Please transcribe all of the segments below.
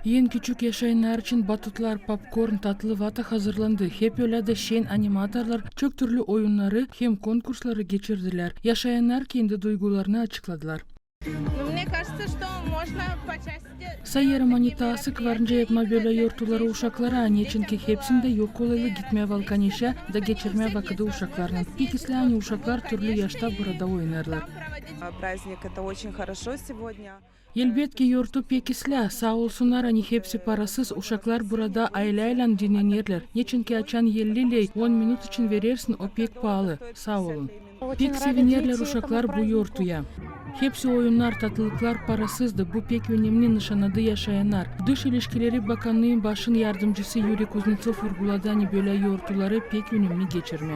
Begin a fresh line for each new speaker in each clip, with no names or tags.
Ең küçük yaşayanlar için batutlar, popcorn, tatlı vata hazırlandı. Hep öyle de şen animatorlar çok türlü oyunları hem konkursları geçirdiler. Yaşayanlar kendi duygularını açıkladılar.
Мне кажется, что можно по части...
Sayarı manitası kvarınca etme böyle yortuları uşaklara ani çünkü hepsinde yok olaylı gitme valkanişe da geçirme vakıda uşaklarının. İkisi ani uşaklar türlü yaşta burada oynarlar.
Праздник это очень хорошо сегодня.
Elbette yurtu pekisle, sağ olsunlar hani hepsi parasız uşaklar burada aileyle dinlenirler. Niçin açan 50 lei 10 minut için verirsin o pek pahalı, sağ olun. Pek sevinirler uşaklar bu yurtuya. Hepsi oyunlar, tatlılıklar parasızdı. Bu pek önemli nişanadı yaşayanlar. Dış İlişkileri Bakanlığı'nın başın yardımcısı Yuri Kuznetsov vurguladı hani böyle yurtları pek önemli geçirme.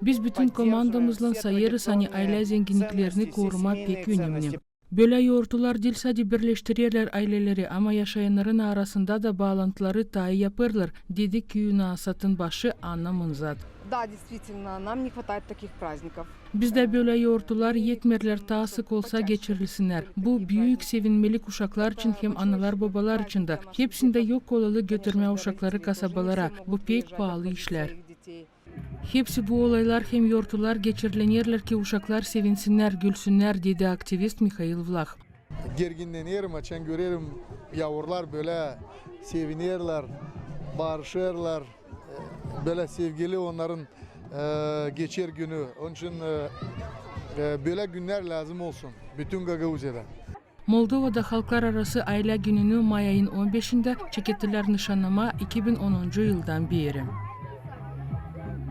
Biz bütün komandamızla sayarız hani aile zenginliklerini koruma pek önemli. Böyle yortular dil sadece birleştirirler aileleri ama yaşayanların arasında da bağlantıları tayi yaparlar, dedi Küyünasat'ın başı Anna Mınzat.
Да, действительно, нам не хватает таких праздников.
Bizde böyle yortular yetmerler daha sık olsa geçirilsinler. Bu büyük sevinmelik uşaklar için hem analar babalar için de. Hepsinde yok olalı götürme uşakları kasabalara. Bu pek pahalı işler. Hepsi bu olaylar hem yortular geçirilenirler ki uşaklar sevinsinler, gülsünler, dedi aktivist Mikhail Vlah.
Gerginlenirim, açan görerim yavrular böyle sevinirler, barışırlar. Böyle sevgili onların geçer günü. Onun için böyle günler lazım olsun bütün Gagavuzya'da.
Moldova'da Halklar Arası Aile Günü'nü May ayın 15'inde çekettiler nişanlama 2010 yıldan beri.